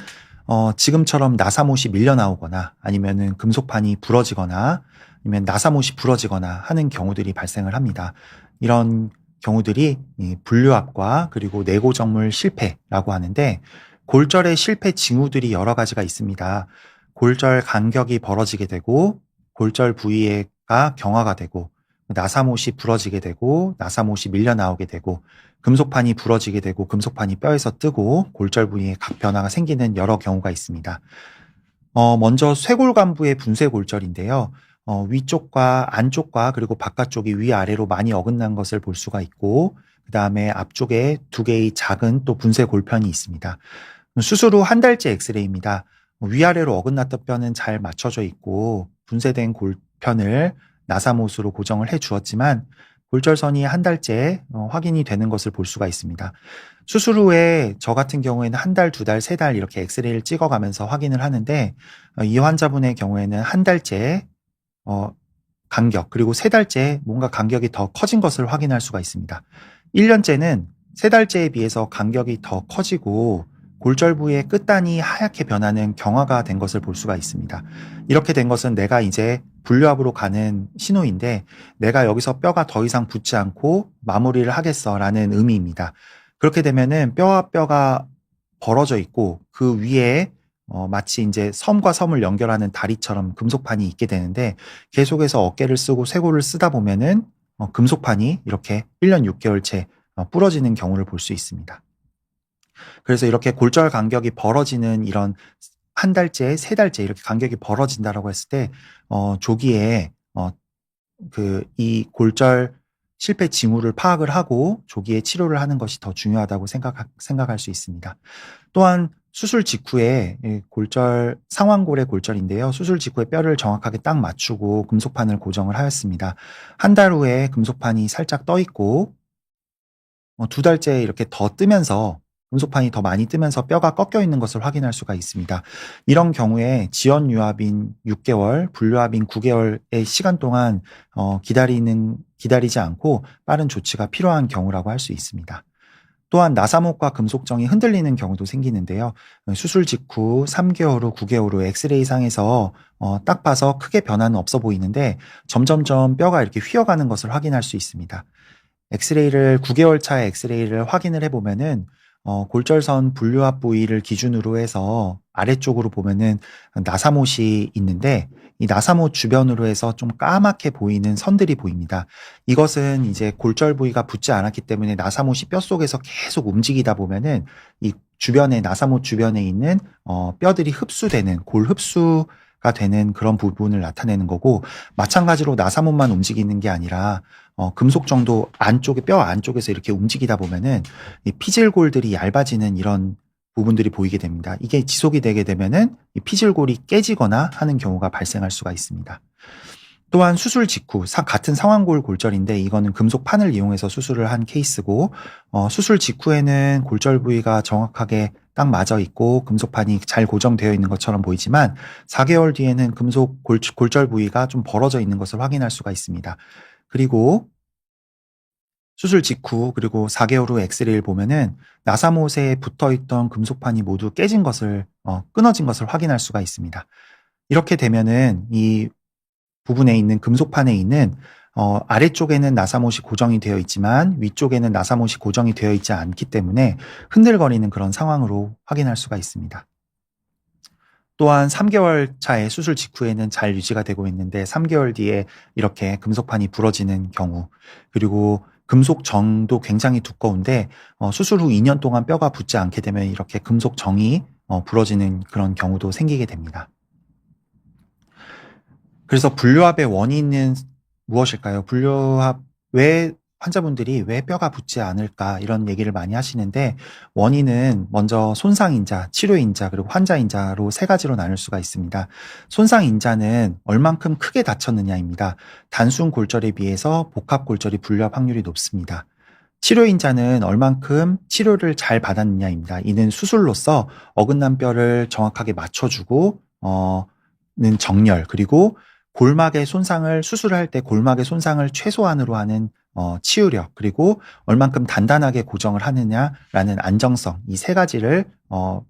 지금처럼 나사못이 밀려 나오거나 아니면은 금속판이 부러지거나 아니면 나사못이 부러지거나 하는 경우들이 발생을 합니다. 이런 경우들이 이 분류압과 그리고 내고정물 실패라고 하는데, 골절의 실패 징후들이 여러 가지가 있습니다. 골절 간격이 벌어지게 되고 골절 부위가 경화가 되고 나사못이 부러지게 되고 나사못이 밀려 나오게 되고 금속판이 부러지게 되고 금속판이 뼈에서 뜨고 골절 부위에 각 변화가 생기는 여러 경우가 있습니다. 먼저 쇄골관부의 분쇄골절인데요. 위쪽과 안쪽과 그리고 바깥쪽이 위아래로 많이 어긋난 것을 볼 수가 있고, 그 다음에 앞쪽에 두 개의 작은 또 분쇄골편이 있습니다. 수술 후 한 달째 엑스레이입니다. 위아래로 어긋났던 뼈는 잘 맞춰져 있고 분쇄된 골편을 나사못으로 고정을 해 주었지만 골절선이 한 달째 확인이 되는 것을 볼 수가 있습니다. 수술 후에 저 같은 경우에는 한 달, 두 달, 세 달 이렇게 엑스레이를 찍어가면서 확인을 하는데, 이 환자분의 경우에는 한 달째 간격, 그리고 세 달째 뭔가 간격이 더 커진 것을 확인할 수가 있습니다. 1년째는 세 달째에 비해서 간격이 더 커지고 골절 부위의 끝단이 하얗게 변하는 경화가 된 것을 볼 수가 있습니다. 이렇게 된 것은 내가 이제 분류압으로 가는 신호인데, 내가 여기서 뼈가 더 이상 붙지 않고 마무리를 하겠어라는 의미입니다. 그렇게 되면은 뼈와 뼈가 벌어져 있고 그 위에 마치 이제 섬과 섬을 연결하는 다리처럼 금속판이 있게 되는데, 계속해서 어깨를 쓰고 쇄골을 쓰다 보면은 금속판이 이렇게 1년 6개월째 부러지는 경우를 볼 수 있습니다. 그래서 이렇게 골절 간격이 벌어지는 이런 한 달째, 세 달째 이렇게 간격이 벌어진다라고 했을 때, 조기에 이 골절 실패 징후를 파악을 하고 조기에 치료를 하는 것이 더 중요하다고 생각할 수 있습니다. 또한 수술 직후에 골절, 상완골의 골절인데요. 수술 직후에 뼈를 정확하게 딱 맞추고 금속판을 고정을 하였습니다. 한 달 후에 금속판이 살짝 떠 있고 두 달째 이렇게 더 뜨면서 금속판이 더 많이 뜨면서 뼈가 꺾여 있는 것을 확인할 수가 있습니다. 이런 경우에 지연유압인 6개월, 분류압인 9개월의 시간 동안 기다리지 않고 빠른 조치가 필요한 경우라고 할 수 있습니다. 또한 나사못과 금속정이 흔들리는 경우도 생기는데요. 수술 직후 3개월 후, 9개월 후 엑스레이 상에서 딱 봐서 크게 변화는 없어 보이는데 점점점 뼈가 이렇게 휘어가는 것을 확인할 수 있습니다. 9개월 차의 엑스레이를 확인을 해보면은 골절선 분류압 부위를 기준으로 해서 아래쪽으로 보면은 나사못이 있는데, 이 나사못 주변으로 해서 좀 까맣게 보이는 선들이 보입니다. 이것은 이제 골절 부위가 붙지 않았기 때문에 나사못이 뼈 속에서 계속 움직이다 보면은 이 주변에, 나사못 주변에 있는 뼈들이 흡수되는, 골 흡수가 되는 그런 부분을 나타내는 거고, 마찬가지로 나사못만 움직이는 게 아니라 금속정도 안쪽에, 뼈 안쪽에서 이렇게 움직이다 보면은 이 피질골들이 얇아지는 이런 부분들이 보이게 됩니다. 이게 지속이 되게 되면은 이 피질골이 깨지거나 하는 경우가 발생할 수가 있습니다. 또한 수술 직후, 같은 상완골 골절인데 이거는 금속판을 이용해서 수술을 한 케이스고, 수술 직후에는 골절 부위가 정확하게 딱 맞아 있고 금속판이 잘 고정되어 있는 것처럼 보이지만 4개월 뒤에는 금속 골절 부위가 좀 벌어져 있는 것을 확인할 수가 있습니다. 그리고 수술 직후 그리고 4개월 후 엑스레이를 보면은 나사못에 붙어있던 금속판이 모두 깨진 것을, 끊어진 것을 확인할 수가 있습니다. 이렇게 되면은 이 부분에 있는 금속판에 있는 아래쪽에는 나사못이 고정이 되어 있지만 위쪽에는 나사못이 고정이 되어 있지 않기 때문에 흔들거리는 그런 상황으로 확인할 수가 있습니다. 또한 3개월 차의 수술 직후에는 잘 유지가 되고 있는데 3개월 뒤에 이렇게 금속판이 부러지는 경우, 그리고 금속정도 굉장히 두꺼운데 수술 후 2년 동안 뼈가 붙지 않게 되면 이렇게 금속정이 부러지는 그런 경우도 생기게 됩니다. 그래서 분류압의 원인은 무엇일까요? 분류압, 환자분들이 왜 뼈가 붙지 않을까 이런 얘기를 많이 하시는데, 원인은 먼저 손상인자, 치료인자, 그리고 환자인자로 세 가지로 나눌 수가 있습니다. 손상인자는 얼만큼 크게 다쳤느냐입니다. 단순 골절에 비해서 복합 골절이 분류압 확률이 높습니다. 치료인자는 얼만큼 치료를 잘 받았느냐입니다. 이는 수술로서 어긋난 뼈를 정확하게 맞춰주고 는 정렬, 그리고 골막의 손상을 수술할 때 골막의 손상을 최소한으로 하는 치유력, 그리고 얼만큼 단단하게 고정을 하느냐라는 안정성, 이 세 가지를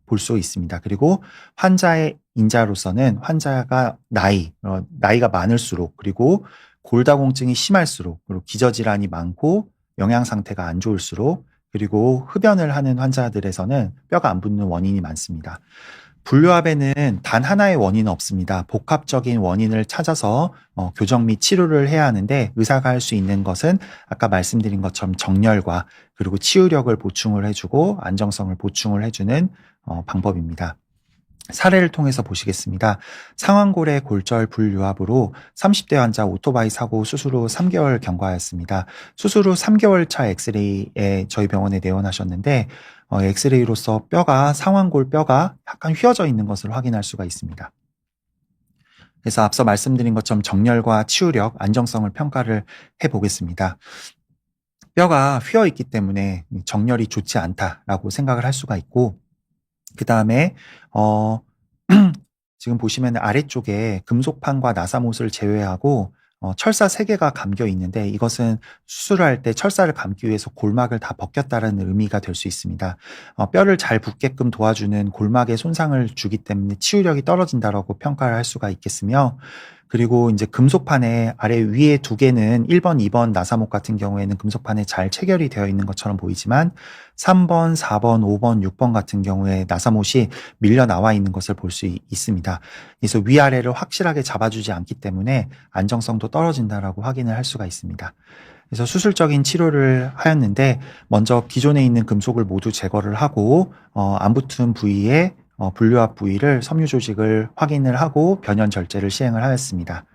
볼 수 있습니다. 그리고 환자의 인자로서는 환자가 나이가 많을수록, 그리고 골다공증이 심할수록, 그리고 기저질환이 많고 영양 상태가 안 좋을수록, 그리고 흡연을 하는 환자들에서는 뼈가 안 붙는 원인이 많습니다. 분류압에는 단 하나의 원인은 없습니다. 복합적인 원인을 찾아서 교정 및 치료를 해야 하는데, 의사가 할 수 있는 것은 아까 말씀드린 것처럼 정렬과 그리고 치유력을 보충을 해주고 안정성을 보충을 해주는 방법입니다. 사례를 통해서 보시겠습니다. 상완골의 골절 불유압으로 30대 환자 오토바이 사고 수술 후 3개월 경과하였습니다. 수술 후 3개월 차 엑스레이에 저희 병원에 내원하셨는데, 엑스레이로서 상완골 뼈가 약간 휘어져 있는 것을 확인할 수가 있습니다. 그래서 앞서 말씀드린 것처럼 정렬과 치유력, 안정성을 평가를 해보겠습니다. 뼈가 휘어 있기 때문에 정렬이 좋지 않다라고 생각을 할 수가 있고, 그 다음에 지금 보시면 아래쪽에 금속판과 나사못을 제외하고 철사 3개가 감겨 있는데, 이것은 수술을 할 때 철사를 감기 위해서 골막을 다 벗겼다는 의미가 될 수 있습니다. 뼈를 잘 붙게끔 도와주는 골막에 손상을 주기 때문에 치유력이 떨어진다라고 평가를 할 수가 있겠으며, 그리고 이제 금속판에 아래 위에 2개는 1번, 2번 나사못 같은 경우에는 금속판에 잘 체결이 되어 있는 것처럼 보이지만 3번, 4번, 5번, 6번 같은 경우에 나사못이 밀려 나와 있는 것을 볼 수 있습니다. 그래서 위아래를 확실하게 잡아주지 않기 때문에 안정성도 떨어진다라고 확인을 할 수가 있습니다. 그래서 수술적인 치료를 하였는데, 먼저 기존에 있는 금속을 모두 제거를 하고 안 붙은 부위에 분류압 부위를 섬유 조직을 확인을 하고 변연 절제를 시행을 하였습니다.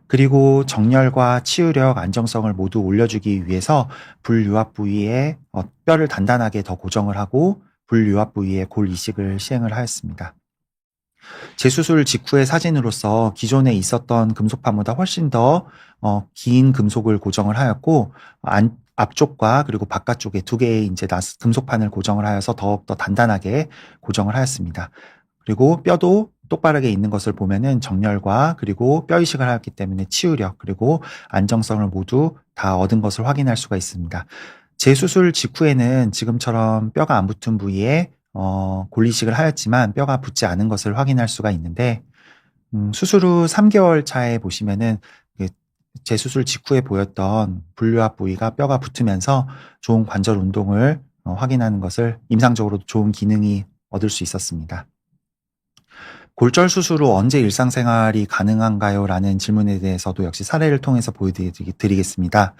그리고 정렬과 치유력, 안정성을 모두 올려주기 위해서 분류압 부위에 뼈를 단단하게 더 고정을 하고 분류압 부위에 골 이식을 시행을 하였습니다. 재수술 직후의 사진으로서 기존에 있었던 금속판보다 훨씬 더 긴 금속을 고정을 하였고, 앞쪽과 그리고 바깥쪽에 2개의 이제 금속판을 고정을 하여서 더욱더 단단하게 고정을 하였습니다. 그리고 뼈도 똑바르게 있는 것을 보면은 정렬과 그리고 뼈 이식을 하였기 때문에 치유력 그리고 안정성을 모두 다 얻은 것을 확인할 수가 있습니다. 재수술 직후에는 지금처럼 뼈가 안 붙은 부위에 골 이식을 하였지만 뼈가 붙지 않은 것을 확인할 수가 있는데, 수술 후 3개월 차에 보시면은 재수술 직후에 보였던 분류압 부위가 뼈가 붙으면서 좋은 관절 운동을 확인하는 것을, 임상적으로 좋은 기능이 얻을 수 있었습니다. 골절 수술 후 언제 일상생활이 가능한가요? 라는 질문에 대해서도 역시 사례를 통해서 보여드리겠습니다.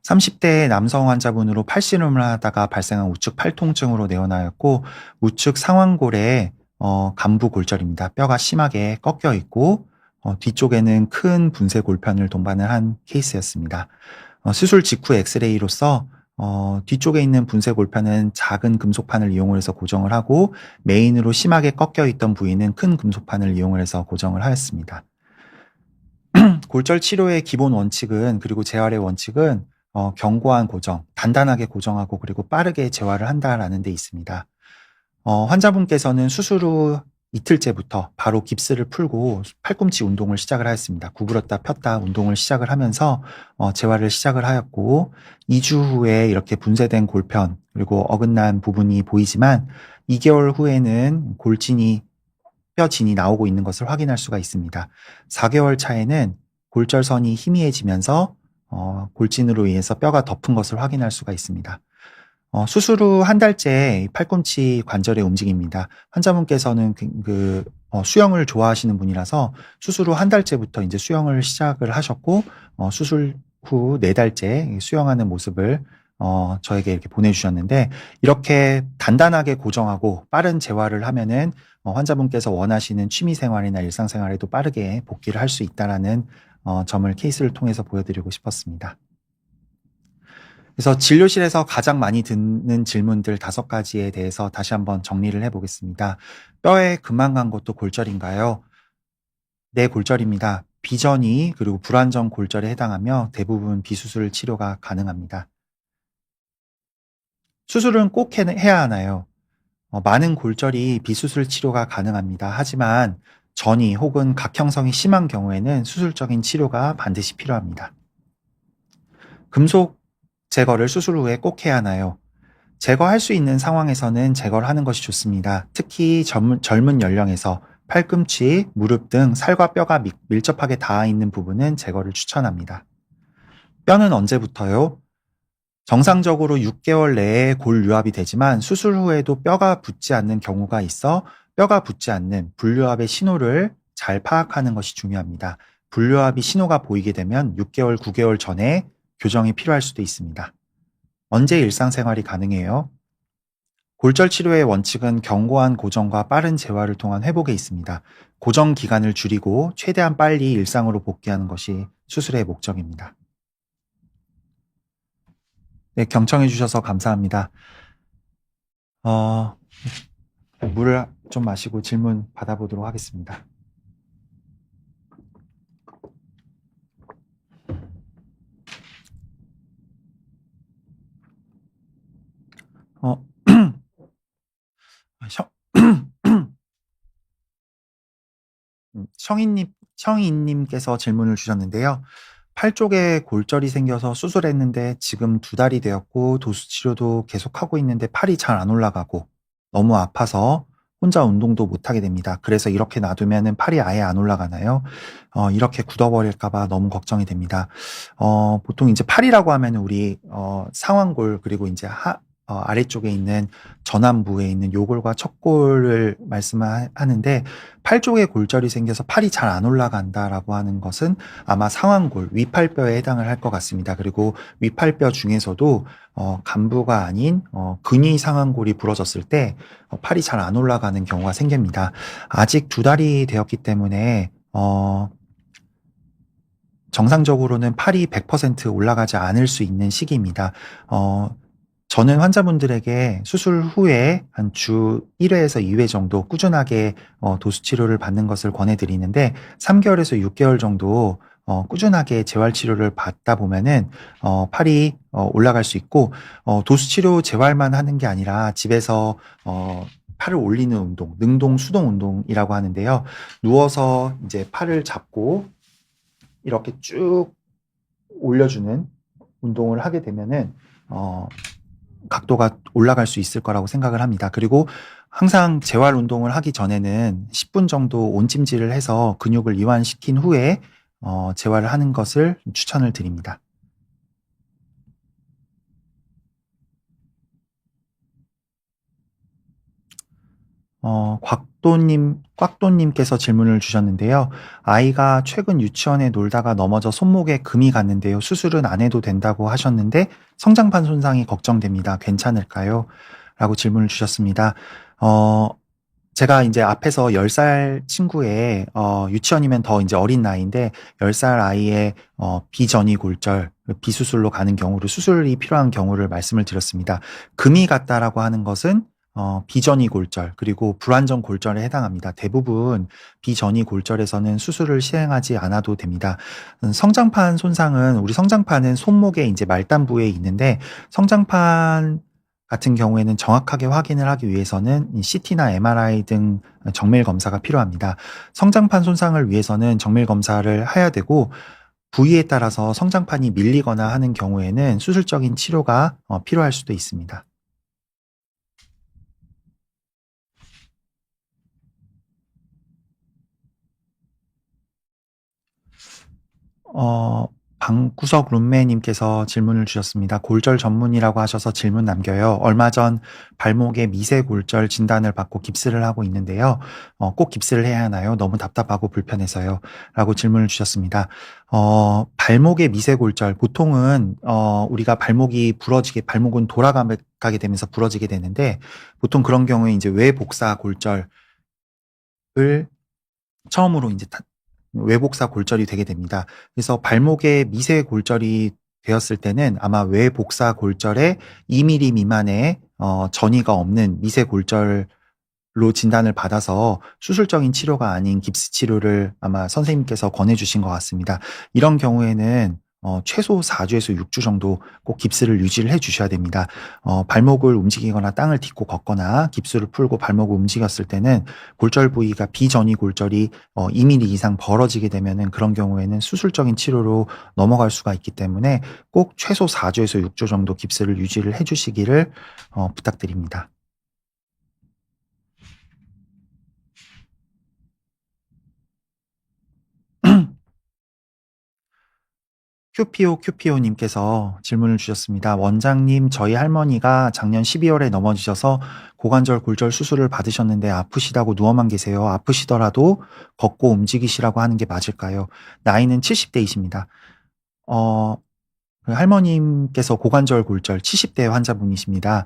30대 남성 환자분으로 팔씨름을 하다가 발생한 우측 팔통증으로 내원하였고, 우측 상완골에 간부 골절입니다. 뼈가 심하게 꺾여 있고 뒤쪽에는 큰 분쇄 골편을 동반을 한 케이스였습니다. 수술 직후 엑스레이로서 뒤쪽에 있는 분쇄 골편은 작은 금속판을 이용을 해서 고정을 하고, 메인으로 심하게 꺾여 있던 부위는 큰 금속판을 이용을 해서 고정을 하였습니다. 골절 치료의 기본 원칙은, 그리고 재활의 원칙은 견고한 고정, 단단하게 고정하고 그리고 빠르게 재활을 한다라는 데 있습니다. 환자분께서는 수술 후 이틀째부터 바로 깁스를 풀고 팔꿈치 운동을 시작을 하였습니다. 구부렸다 폈다 운동을 시작을 하면서 재활을 시작을 하였고, 2주 후에 이렇게 분쇄된 골편 그리고 어긋난 부분이 보이지만 2개월 후에는 뼈진이 나오고 있는 것을 확인할 수가 있습니다. 4개월 차에는 골절선이 희미해지면서 골진으로 인해서 뼈가 덮은 것을 확인할 수가 있습니다. 수술 후 한 달째 팔꿈치 관절의 움직임입니다. 환자분께서는 수영을 좋아하시는 분이라서 수술 후 한 달째부터 이제 수영을 시작을 하셨고, 수술 후 4달째 수영하는 모습을 저에게 이렇게 보내주셨는데, 이렇게 단단하게 고정하고 빠른 재활을 하면은 환자분께서 원하시는 취미생활이나 일상생활에도 빠르게 복귀를 할 수 있다라는 점을 케이스를 통해서 보여드리고 싶었습니다. 그래서 진료실에서 가장 많이 듣는 질문들 5가지에 대해서 다시 한번 정리를 해보겠습니다. 뼈에 금만 간 것도 골절인가요? 네, 골절입니다. 비전이 그리고 불안정 골절에 해당하며 대부분 비수술 치료가 가능합니다. 수술은 꼭 해야 하나요? 많은 골절이 비수술 치료가 가능합니다. 하지만 전이 혹은 각형성이 심한 경우에는 수술적인 치료가 반드시 필요합니다. 금속 제거를 수술 후에 꼭 해야 하나요? 제거할 수 있는 상황에서는 제거를 하는 것이 좋습니다. 특히 젊은 연령에서 팔꿈치, 무릎 등 살과 뼈가 밀접하게 닿아 있는 부분은 제거를 추천합니다. 뼈는 언제부터요? 정상적으로 6개월 내에 골 유합이 되지만 수술 후에도 뼈가 붙지 않는 경우가 있어 뼈가 붙지 않는 불유합의 신호를 잘 파악하는 것이 중요합니다. 불유합이 신호가 보이게 되면 6개월, 9개월 전에 교정이 필요할 수도 있습니다. 언제 일상생활이 가능해요? 골절 치료의 원칙은 견고한 고정과 빠른 재활을 통한 회복에 있습니다. 고정 기간을 줄이고 최대한 빨리 일상으로 복귀하는 것이 수술의 목적입니다. 네, 경청해 주셔서 감사합니다. 물을 좀 마시고 질문 받아보도록 하겠습니다. 청인님께서 질문을 주셨는데요. 팔 쪽에 골절이 생겨서 수술했는데 지금 2달이 되었고 도수 치료도 계속하고 있는데 팔이 잘 안 올라가고 너무 아파서 혼자 운동도 못하게 됩니다. 그래서 이렇게 놔두면 팔이 아예 안 올라가나요? 이렇게 굳어버릴까봐 너무 걱정이 됩니다. 보통 이제 팔이라고 하면 우리 상완골 그리고 이제 아래쪽에 있는 전완부에 있는 요골과 척골을 말씀하는데 팔 쪽에 골절이 생겨서 팔이 잘 안 올라간다라고 하는 것은 아마 상완골, 위팔뼈에 해당을 할 것 같습니다. 그리고 위팔뼈 중에서도 간부가 아닌 근위 상완골이 부러졌을 때 팔이 잘 안 올라가는 경우가 생깁니다. 아직 2달이 되었기 때문에 정상적으로는 팔이 100% 올라가지 않을 수 있는 시기입니다. 저는 환자분들에게 수술 후에 한 주 1회에서 2회 정도 꾸준하게 도수 치료를 받는 것을 권해드리는데 3개월에서 6개월 정도 꾸준하게 재활 치료를 받다 보면은 팔이 올라갈 수 있고 도수 치료 재활만 하는 게 아니라 집에서 팔을 올리는 운동, 능동 수동 운동이라고 하는데요. 누워서 이제 팔을 잡고 이렇게 쭉 올려주는 운동을 하게 되면은 각도가 올라갈 수 있을 거라고 생각을 합니다. 그리고 항상 재활 운동을 하기 전에는 10분 정도 온찜질을 해서 근육을 이완시킨 후에 재활을 하는 것을 추천을 드립니다. 꽉도님께서 질문을 주셨는데요. 아이가 최근 유치원에 놀다가 넘어져 손목에 금이 갔는데요. 수술은 안 해도 된다고 하셨는데 성장판 손상이 걱정됩니다. 괜찮을까요? 라고 질문을 주셨습니다. 제가 이제 앞에서 10살 친구의 유치원이면 더 이제 어린 나이인데 10살 아이의 비전이 골절, 비수술로 가는 경우를 수술이 필요한 경우를 말씀을 드렸습니다. 금이 갔다라고 하는 것은 비전이 골절 그리고 불완전 골절에 해당합니다. 대부분 비전이 골절에서는 수술을 시행하지 않아도 됩니다. 성장판 손상은 우리 성장판은 손목에 이제 말단부에 있는데 성장판 같은 경우에는 정확하게 확인을 하기 위해서는 CT나 MRI 등 정밀 검사가 필요합니다. 성장판 손상을 위해서는 정밀 검사를 해야 되고 부위에 따라서 성장판이 밀리거나 하는 경우에는 수술적인 치료가 필요할 수도 있습니다. 방구석 룸메님께서 질문을 주셨습니다. 골절 전문이라고 하셔서 질문 남겨요. 얼마 전 발목에 미세 골절 진단을 받고 깁스를 하고 있는데요. 꼭 깁스를 해야 하나요? 너무 답답하고 불편해서요. 라고 질문을 주셨습니다. 발목에 미세 골절, 보통은, 우리가 발목이 부러지게, 발목은 돌아가게 되면서 부러지게 되는데, 보통 그런 경우에 이제 외복사 골절을 처음으로 이제 외복사 골절이 되게 됩니다. 그래서 발목에 미세 골절이 되었을 때는 아마 외복사 골절에 2mm 미만의 전이가 없는 미세 골절로 진단을 받아서 수술적인 치료가 아닌 깁스 치료를 아마 선생님께서 권해주신 것 같습니다. 이런 경우에는 최소 4주에서 6주 정도 꼭 깁스를 유지를 해 주셔야 됩니다. 발목을 움직이거나 땅을 딛고 걷거나 깁스를 풀고 발목을 움직였을 때는 골절 부위가 비전이 골절이 2mm 이상 벌어지게 되면은 그런 경우에는 수술적인 치료로 넘어갈 수가 있기 때문에 꼭 최소 4주에서 6주 정도 깁스를 유지를 해 주시기를 부탁드립니다. 큐피오님께서 질문을 주셨습니다. 원장님, 저희 할머니가 작년 12월에 넘어지셔서 고관절 골절 수술을 받으셨는데 아프시다고 누워만 계세요. 아프시더라도 걷고 움직이시라고 하는 게 맞을까요? 나이는 70대이십니다. 그 할머님께서 고관절 골절 70대 환자분이십니다.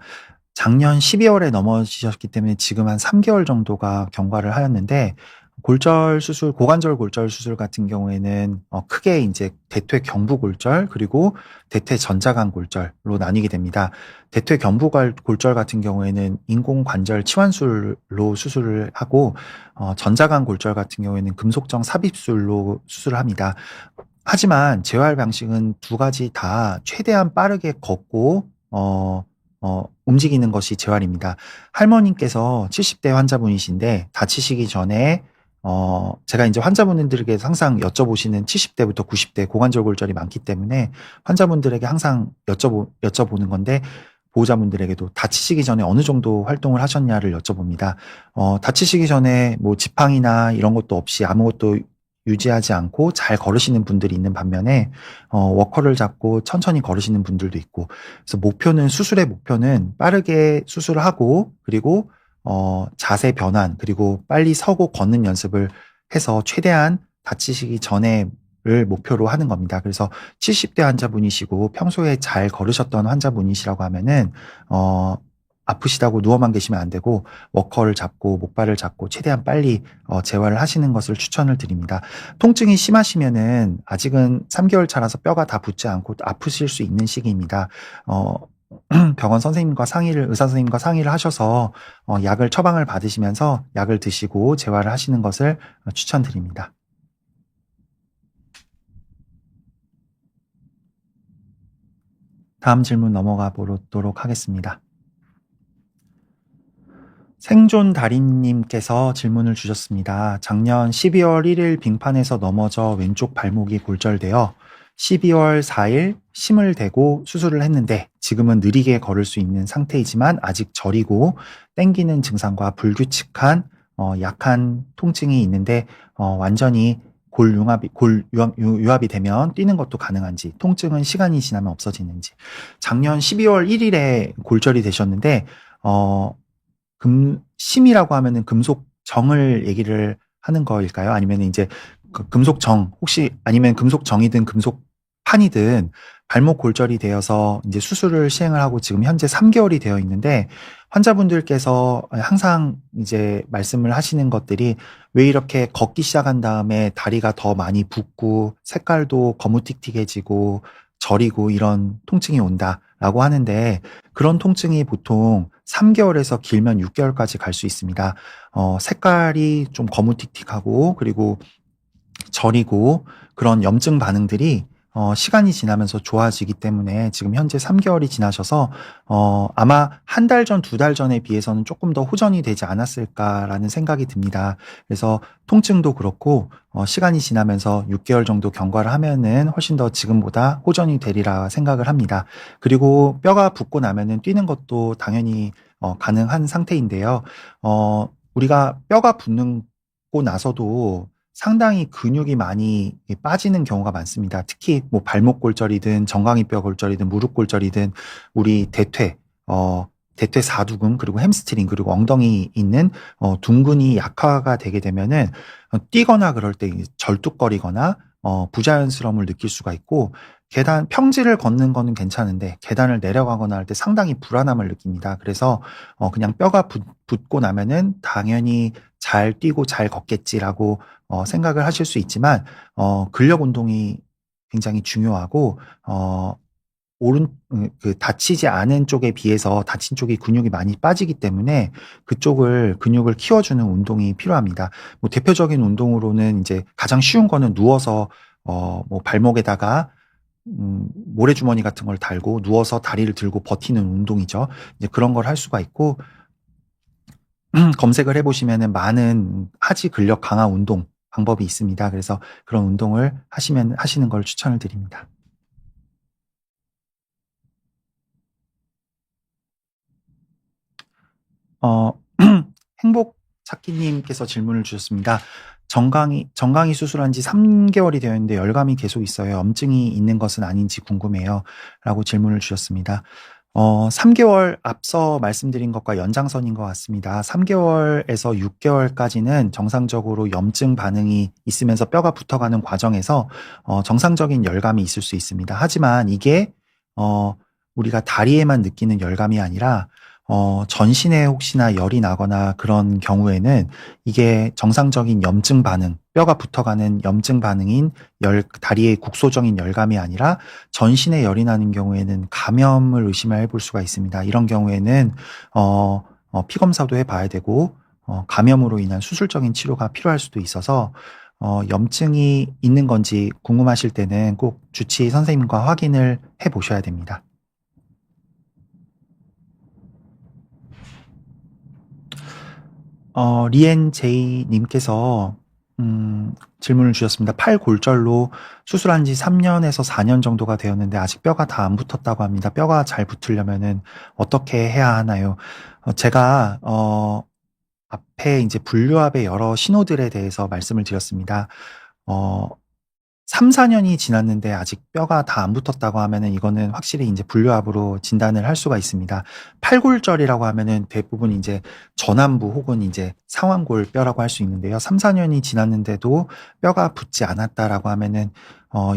작년 12월에 넘어지셨기 때문에 지금 한 3개월 정도가 경과를 하였는데 골절 수술, 고관절 골절 수술 같은 경우에는 크게 이제 대퇴 경부 골절 그리고 대퇴 전자간 골절로 나뉘게 됩니다. 대퇴 경부 골절 같은 경우에는 인공관절 치환술로 수술을 하고 전자간 골절 같은 경우에는 금속정 삽입술로 수술을 합니다. 하지만 재활 방식은 두 가지 다 최대한 빠르게 걷고 움직이는 것이 재활입니다. 할머님께서 70대 환자분이신데 다치시기 전에 제가 이제 환자분들에게 항상 여쭤보시는 70대부터 90대 고관절 골절이 많기 때문에 환자분들에게 항상 여쭤보는 건데 보호자분들에게도 다치시기 전에 어느 정도 활동을 하셨냐를 여쭤봅니다. 다치시기 전에 뭐 지팡이나 이런 것도 없이 아무것도 유지하지 않고 잘 걸으시는 분들이 있는 반면에 워커를 잡고 천천히 걸으시는 분들도 있고 그래서 수술의 목표는 빠르게 수술을 하고 그리고 자세 변환 그리고 빨리 서고 걷는 연습을 해서 최대한 다치시기 전에를 목표로 하는 겁니다. 그래서 70대 환자분이시고 평소에 잘 걸으셨던 환자분이시라고 하면은 아프시다고 누워만 계시면 안 되고 워커를 잡고 목발을 잡고 최대한 빨리 재활을 하시는 것을 추천을 드립니다. 통증이 심하시면은 아직은 3개월 차라서 뼈가 다 붙지 않고 아프실 수 있는 시기입니다. 병원 의사 선생님과 상의를 하셔서 약을 처방을 받으시면서 약을 드시고 재활을 하시는 것을 추천드립니다. 다음 질문 넘어가 보도록 하겠습니다. 생존 달인님께서 질문을 주셨습니다. 작년 12월 1일 빙판에서 넘어져 왼쪽 발목이 골절되어 12월 4일 심을 대고 수술을 했는데 지금은 느리게 걸을 수 있는 상태이지만 아직 저리고 땡기는 증상과 불규칙한 약한 통증이 있는데 완전히 유압이 되면 뛰는 것도 가능한지 통증은 시간이 지나면 없어지는지 작년 12월 1일에 골절이 되셨는데 심이라고 하면은 금속정을 얘기를 하는 거일까요? 아니면 이제 금속정 혹시 아니면 금속정이든 금속판이든 발목 골절이 되어서 이제 수술을 시행을 하고 지금 현재 3개월이 되어 있는데 환자분들께서 항상 이제 말씀을 하시는 것들이 왜 이렇게 걷기 시작한 다음에 다리가 더 많이 붓고 색깔도 거무틱틱해지고 저리고 이런 통증이 온다라고 하는데 그런 통증이 보통 3개월에서 길면 6개월까지 갈 수 있습니다. 색깔이 좀 거무틱틱하고 그리고 저리고 그런 염증 반응들이 시간이 지나면서 좋아지기 때문에 지금 현재 3개월이 지나셔서 아마 한 달 전, 2달 전에 비해서는 조금 더 호전이 되지 않았을까라는 생각이 듭니다. 그래서 통증도 그렇고 시간이 지나면서 6개월 정도 경과를 하면은 훨씬 더 지금보다 호전이 되리라 생각을 합니다. 그리고 뼈가 붓고 나면은 뛰는 것도 당연히 가능한 상태인데요. 우리가 뼈가 붓고 나서도 상당히 근육이 많이 빠지는 경우가 많습니다. 특히 뭐 발목 골절이든 정강이뼈 골절이든 무릎 골절이든 우리 대퇴 사두근 그리고 햄스트링 그리고 엉덩이 있는 둔근이 약화가 되게 되면은 뛰거나 그럴 때 절뚝거리거나 부자연스러움을 느낄 수가 있고 평지를 걷는 거는 괜찮은데 계단을 내려가거나 할 때 상당히 불안함을 느낍니다. 그래서 그냥 뼈가 붙고 나면은 당연히 잘 뛰고 잘 걷겠지라고 생각을 하실 수 있지만 근력 운동이 굉장히 중요하고 다치지 않은 쪽에 비해서 다친 쪽이 근육이 많이 빠지기 때문에 그쪽을 근육을 키워주는 운동이 필요합니다. 뭐 대표적인 운동으로는 이제 가장 쉬운 거는 누워서 뭐 발목에다가 모래주머니 같은 걸 달고 누워서 다리를 들고 버티는 운동이죠. 이제 그런 걸 할 수가 있고, 검색을 해보시면은 많은 하지 근력 강화 운동 방법이 있습니다. 그래서 그런 운동을 하시는 걸 추천을 드립니다. 어, 행복 찾기님께서 질문을 주셨습니다. 정강이 수술한 지 3개월이 되었는데 열감이 계속 있어요. 염증이 있는 것은 아닌지 궁금해요. 라고 질문을 주셨습니다. 3개월 앞서 말씀드린 것과 연장선인 것 같습니다. 3개월에서 6개월까지는 정상적으로 염증 반응이 있으면서 뼈가 붙어가는 과정에서 정상적인 열감이 있을 수 있습니다. 하지만 이게 우리가 다리에만 느끼는 열감이 아니라 전신에 혹시나 열이 나거나 그런 경우에는 이게 정상적인 염증 반응, 뼈가 붙어가는 염증 반응인 다리의 국소적인 열감이 아니라 전신에 열이 나는 경우에는 감염을 의심해 볼 수가 있습니다. 이런 경우에는 피 검사도 해봐야 되고 감염으로 인한 수술적인 치료가 필요할 수도 있어서 염증이 있는 건지 궁금하실 때는 꼭 주치의 선생님과 확인을 해 보셔야 됩니다. 리엔 제이님께서 질문을 주셨습니다. 팔 골절로 수술한 지 3년에서 4년 정도가 되었는데 아직 뼈가 다 안 붙었다고 합니다. 뼈가 잘 붙으려면은 어떻게 해야 하나요? 제가 앞에 이제 분류압의 여러 신호들에 대해서 말씀을 드렸습니다. 어, 3, 4년이 지났는데 아직 뼈가 다 안 붙었다고 하면은 이거는 확실히 이제 분류압으로 진단을 할 수가 있습니다. 팔골절이라고 하면은 대부분 이제 전완부 혹은 이제 상완골 뼈라고 할 수 있는데요. 3, 4년이 지났는데도 뼈가 붙지 않았다라고 하면은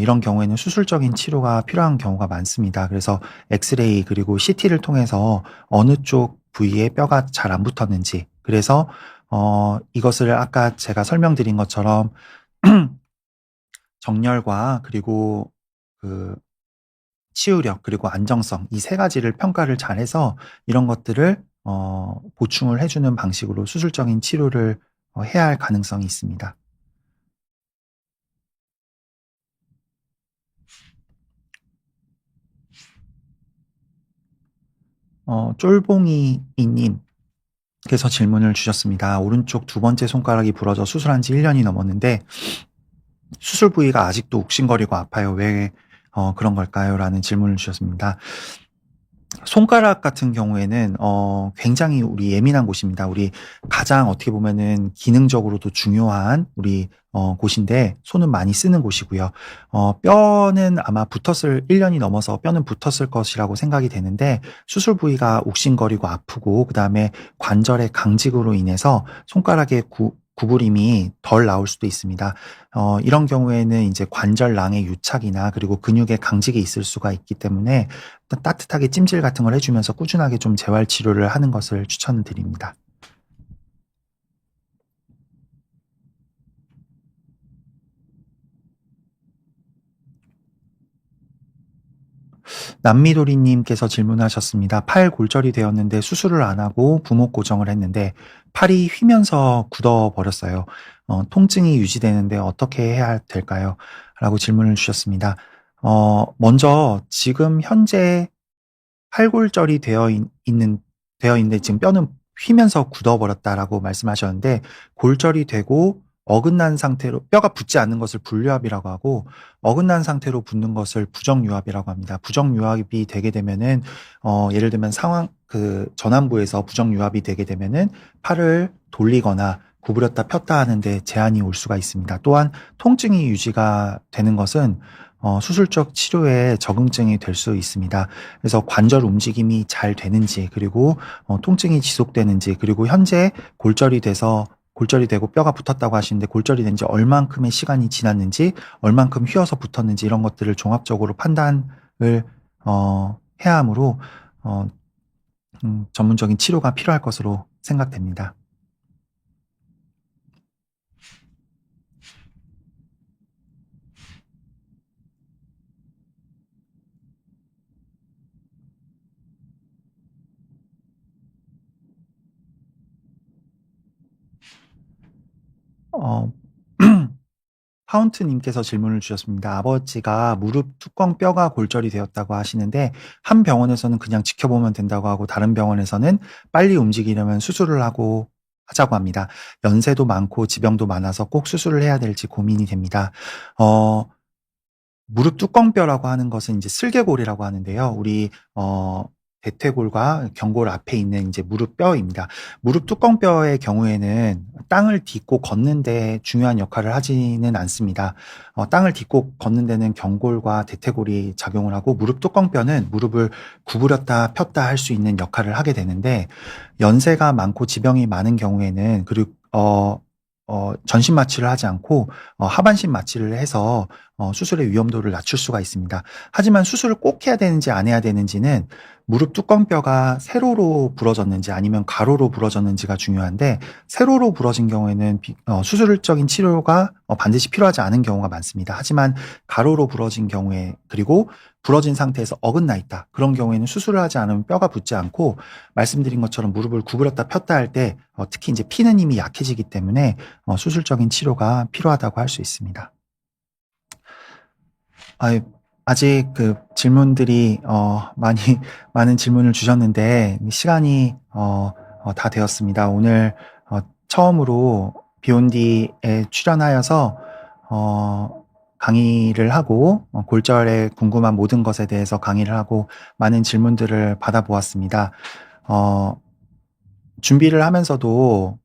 이런 경우에는 수술적인 치료가 필요한 경우가 많습니다. 그래서 엑스레이 그리고 CT를 통해서 어느 쪽 부위에 뼈가 잘 안 붙었는지, 그래서 이것을 아까 제가 설명드린 것처럼 정렬과 그리고 그 치유력 그리고 안정성 이 세 가지를 평가를 잘해서 이런 것들을 보충을 해주는 방식으로 수술적인 치료를 해야 할 가능성이 있습니다. 쫄봉이님께서 질문을 주셨습니다. 오른쪽 두 번째 손가락이 부러져 수술한 지 1년이 넘었는데 수술 부위가 아직도 욱신거리고 아파요. 왜 그런 걸까요? 라는 질문을 주셨습니다. 손가락 같은 경우에는 굉장히 우리 예민한 곳입니다. 우리 가장 어떻게 보면은 기능적으로도 중요한 우리 곳인데 손은 많이 쓰는 곳이고요. 뼈는 아마 1년이 넘어서 뼈는 붙었을 것이라고 생각이 되는데 수술 부위가 욱신거리고 아프고 그다음에 관절의 강직으로 인해서 손가락의 구부림이 덜 나올 수도 있습니다. 이런 경우에는 이제 관절낭의 유착이나 그리고 근육의 강직이 있을 수가 있기 때문에 따뜻하게 찜질 같은 걸 해주면서 꾸준하게 좀 재활 치료를 하는 것을 추천드립니다. 남미도리님께서 질문하셨습니다. 팔 골절이 되었는데 수술을 안 하고 부목 고정을 했는데 팔이 휘면서 굳어버렸어요. 통증이 유지되는데 어떻게 해야 될까요? 라고 질문을 주셨습니다. 먼저 지금 현재 팔골절이 되어 있는데 지금 뼈는 휘면서 굳어버렸다라고 말씀하셨는데 골절이 되고 어긋난 상태로 뼈가 붙지 않는 것을 불류압이라고 하고 어긋난 상태로 붙는 것을 부정유압이라고 합니다. 부정유압이 되게 되면은 예를 들면 상황 그 전완부에서 부정유압이 되게 되면은 팔을 돌리거나 구부렸다 폈다 하는데 제한이 올 수가 있습니다. 또한 통증이 유지가 되는 것은 수술적 치료에 적응증이 될 수 있습니다. 그래서 관절 움직임이 잘 되는지 그리고 통증이 지속되는지 그리고 현재 골절이 되고 뼈가 붙었다고 하시는데 골절이 된 지 얼만큼의 시간이 지났는지 얼만큼 휘어서 붙었는지 이런 것들을 종합적으로 판단을 해야 하므로 어, 전문적인 치료가 필요할 것으로 생각됩니다. 어, 파운트님께서 질문을 주셨습니다. 아버지가 무릎 뚜껑뼈가 골절이 되었다고 하시는데 한 병원에서는 그냥 지켜보면 된다고 하고 다른 병원에서는 빨리 움직이려면 수술을 하자고 합니다. 연세도 많고 지병도 많아서 꼭 수술을 해야 될지 고민이 됩니다. 무릎 뚜껑뼈라고 하는 것은 이제 슬개골이라고 하는데요. 우리 대퇴골과 경골 앞에 있는 이제 무릎뼈입니다. 무릎 뚜껑뼈의 경우에는 땅을 딛고 걷는 데 중요한 역할을 하지는 않습니다. 땅을 딛고 걷는 데는 경골과 대퇴골이 작용을 하고 무릎 뚜껑뼈는 무릎을 구부렸다 폈다 할 수 있는 역할을 하게 되는데 연세가 많고 지병이 많은 경우에는 그리고 전신 마취를 하지 않고 하반신 마취를 해서 수술의 위험도를 낮출 수가 있습니다. 하지만 수술을 꼭 해야 되는지 안 해야 되는지는 무릎 뚜껑뼈가 세로로 부러졌는지 아니면 가로로 부러졌는지가 중요한데 세로로 부러진 경우에는 수술적인 치료가 반드시 필요하지 않은 경우가 많습니다. 하지만 가로로 부러진 경우에 그리고 부러진 상태에서 어긋나 있다. 그런 경우에는 수술을 하지 않으면 뼈가 붙지 않고 말씀드린 것처럼 무릎을 구부렸다 폈다 할 때 특히 이제 피는 힘이 약해지기 때문에 수술적인 치료가 필요하다고 할 수 있습니다. 아직 그 질문들이 많은 질문을 주셨는데 시간이 다 되었습니다. 오늘 처음으로 비욘디에 출연하여서 강의를 하고 골절에 궁금한 모든 것에 대해서 강의를 하고 많은 질문들을 받아보았습니다. 준비를 하면서도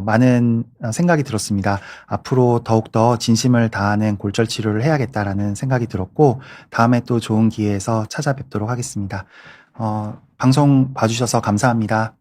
많은 생각이 들었습니다. 앞으로 더욱더 진심을 다하는 골절 치료를 해야겠다라는 생각이 들었고 다음에 또 좋은 기회에서 찾아뵙도록 하겠습니다. 방송 봐주셔서 감사합니다.